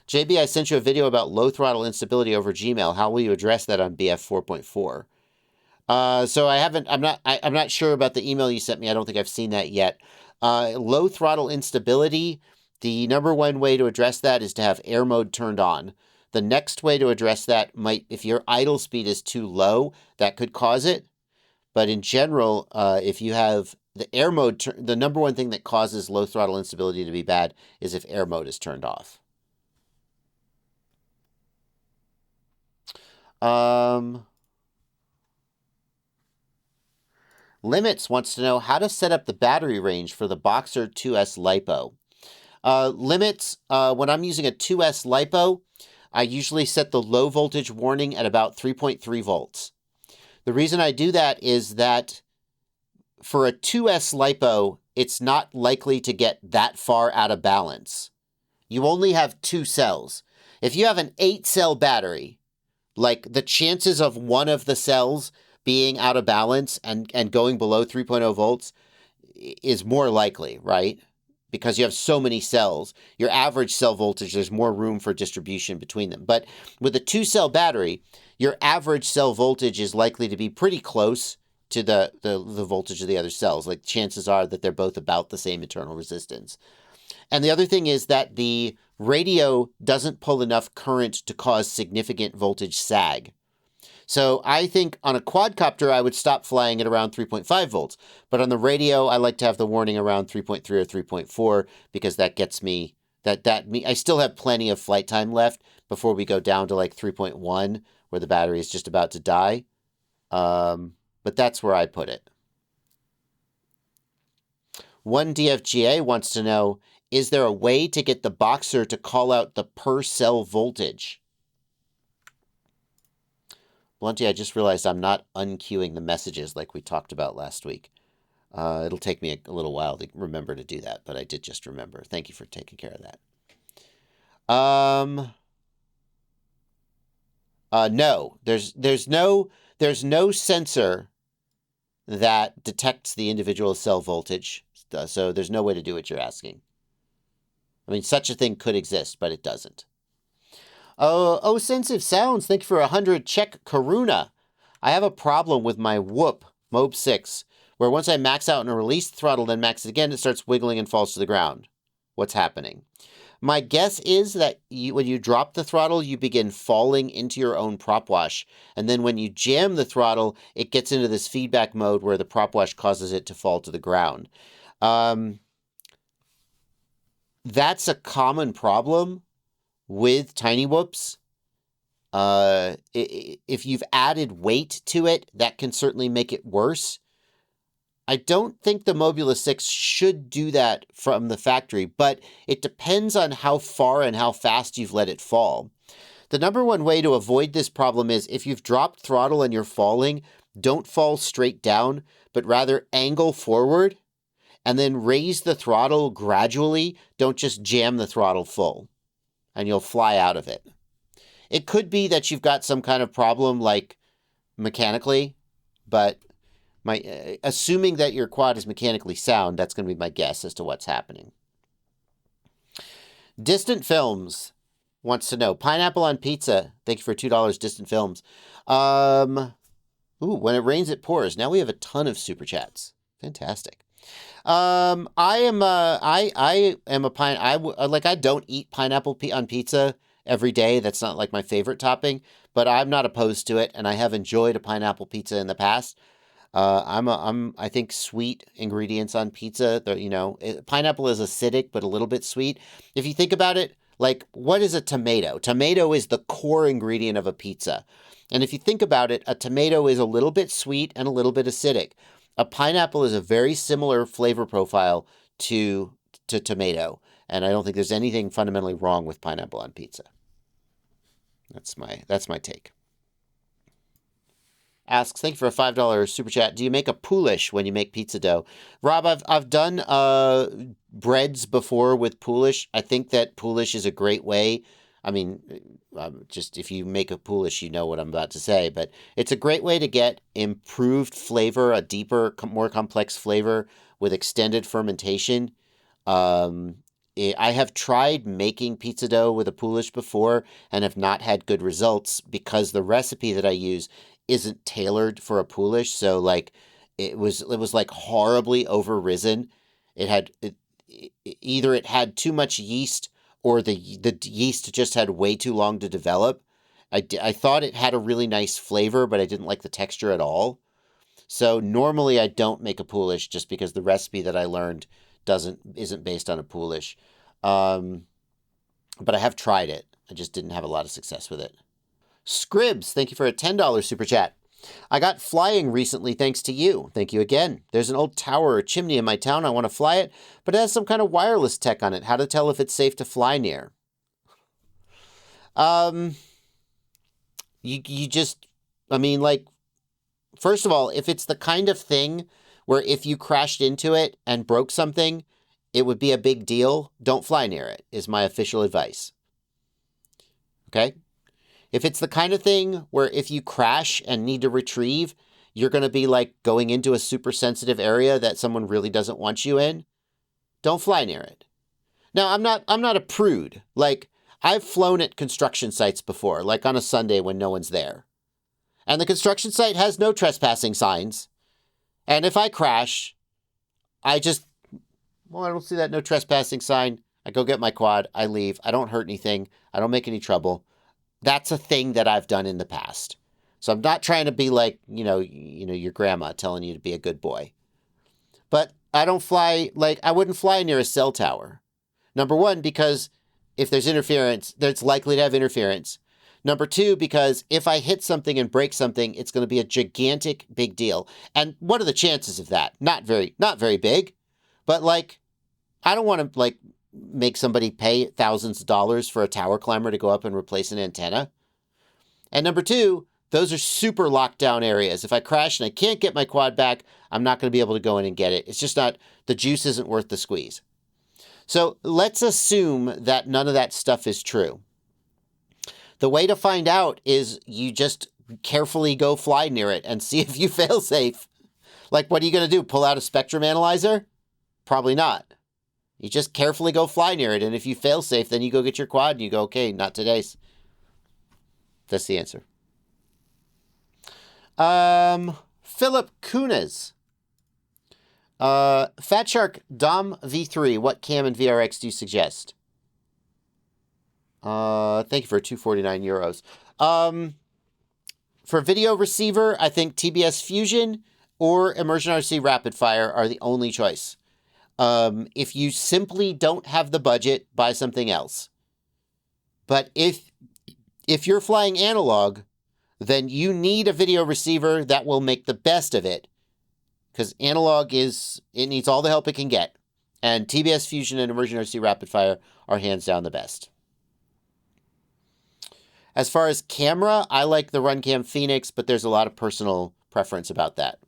JB, I sent you a video about low throttle instability over Gmail. How will you address that on BF 4.4? So I'm not sure about the email you sent me. I don't think I've seen that yet. Low throttle instability, the number one way to address that is to have air mode turned on. The next way to address that might, if your idle speed is too low, that could cause it. But in general, if you have the air mode, the number one thing that causes low throttle instability to be bad is if air mode is turned off. Limits wants to know how to set up the battery range for the Boxer 2S LiPo. Limits, when I'm using a 2S LiPo, I usually set the low voltage warning at about 3.3 volts. The reason I do that is that for a 2S LiPo, it's not likely to get that far out of balance. You only have 2 cells. If you have an 8-cell battery, like the chances of one of the cells being out of balance and going below 3.0 volts is more likely, right? Because you have so many cells. Your average cell voltage, there's more room for distribution between them. But with a 2-cell battery, your average cell voltage is likely to be pretty close to the voltage of the other cells. Like chances are that they're both about the same internal resistance. And the other thing is that the radio doesn't pull enough current to cause significant voltage sag. So I think on a quadcopter, I would stop flying at around 3.5 volts. But on the radio, I like to have the warning around 3.3 or 3.4 because that gets me, I still have plenty of flight time left before we go down to like 3.1 where the battery is just about to die. But that's where I put it. One DFGA wants to know, is there a way to get the Boxer to call out the per cell voltage? Blunty, I just realized I'm not unqueuing the messages like we talked about last week. It'll take me a little while to remember to do that, but I did just remember. Thank you for taking care of that. No, there's no sensor that detects the individual cell voltage, so there's no way to do what you're asking. I mean, such a thing could exist, but it doesn't. Oh, Sensitive Sounds, thank you for 100. Check Karuna. I have a problem with my Whoop Mob 6, where once I max out and release the throttle, then max it again, it starts wiggling and falls to the ground. What's happening? My guess is that when you drop the throttle, you begin falling into your own prop wash. And then when you jam the throttle, it gets into this feedback mode where the prop wash causes it to fall to the ground. That's a common problem with Tiny Whoops. If you've added weight to it, that can certainly make it worse. I don't think the Mobula 6 should do that from the factory, but it depends on how far and how fast you've let it fall. The number one way to avoid this problem is if you've dropped throttle and you're falling, don't fall straight down, but rather angle forward and then raise the throttle gradually. Don't just jam the throttle full and you'll fly out of it. It could be that you've got some kind of problem like mechanically, but assuming that your quad is mechanically sound, that's going to be my guess as to what's happening. Distant Films wants to know, Pineapple on Pizza. Thank you for $2, Distant Films. When it rains, it pours. Now we have a ton of super chats. Fantastic. I don't eat pineapple on pizza every day. That's not like my favorite topping, but I'm not opposed to it, and I have enjoyed a pineapple pizza in the past. I think sweet ingredients on pizza, pineapple is acidic, but a little bit sweet. If you think about it, like, what is a tomato? Tomato is the core ingredient of a pizza. And if you think about it, a tomato is a little bit sweet and a little bit acidic. A pineapple is a very similar flavor profile to tomato. And I don't think there's anything fundamentally wrong with pineapple on pizza. That's my take. Asks, thank you for a $5 super chat. Do you make a Poolish when you make pizza dough? Rob, I've done breads before with Poolish. I think that Poolish is a great way. I mean, just if you make a Poolish, you know what I'm about to say. But it's a great way to get improved flavor, a deeper, more complex flavor with extended fermentation. I have tried making pizza dough with a Poolish before and have not had good results because the recipe that I use isn't tailored for a Poolish. So like it was like horribly over risen. Either it had too much yeast or the yeast just had way too long to develop. I thought it had a really nice flavor, but I didn't like the texture at all. So normally I don't make a Poolish just because the recipe that I learned isn't based on a Poolish. Um, but I have tried it. I just didn't have a lot of success with it. Scribs, thank you for a $10 super chat. I got flying recently thanks to you. Thank you again. There's an old tower or chimney in my town. I want to fly it, but it has some kind of wireless tech on it. How to tell if it's safe to fly near? You just, I mean, like, first of all, if it's the kind of thing where if you crashed into it and broke something, it would be a big deal, don't fly near it, is my official advice. Okay? If it's the kind of thing where if you crash and need to retrieve, you're going to be like going into a super sensitive area that someone really doesn't want you in, don't fly near it. Now, I'm not a prude. Like, I've flown at construction sites before, like on a Sunday when no one's there. And the construction site has no trespassing signs. And if I crash, I don't see that no trespassing sign. I go get my quad. I leave. I don't hurt anything. I don't make any trouble. That's a thing that I've done in the past. So I'm not trying to be like, your grandma telling you to be a good boy. But I don't fly, like, I wouldn't fly near a cell tower. Number one, because if there's interference, it's likely to have interference. Number two, because if I hit something and break something, it's going to be a gigantic big deal. And what are the chances of that? Not very big. But like, I don't want to like make somebody pay thousands of dollars for a tower climber to go up and replace an antenna. And number two, those are super locked down areas. If I crash and I can't get my quad back, I'm not going to be able to go in and get it. It's just not, the juice isn't worth the squeeze. So let's assume that none of that stuff is true. The way to find out is you just carefully go fly near it and see if you fail safe. Like, what are you going to do? Pull out a spectrum analyzer? Probably not. You just carefully go fly near it. And if you fail safe, then you go get your quad and you go, okay, not today. That's the answer. Philip Kunas. Fat Shark Dom V3. What cam and VRX do you suggest? Thank you for 249 euros. For video receiver, I think TBS Fusion or Immersion RC Rapid Fire are the only choice. If you simply don't have the budget, buy something else. But if you're flying analog, then you need a video receiver that will make the best of it. Because analog it needs all the help it can get. And TBS Fusion and Immersion RC Rapid Fire are hands down the best. As far as camera, I like the Runcam Phoenix, but there's a lot of personal preference about that.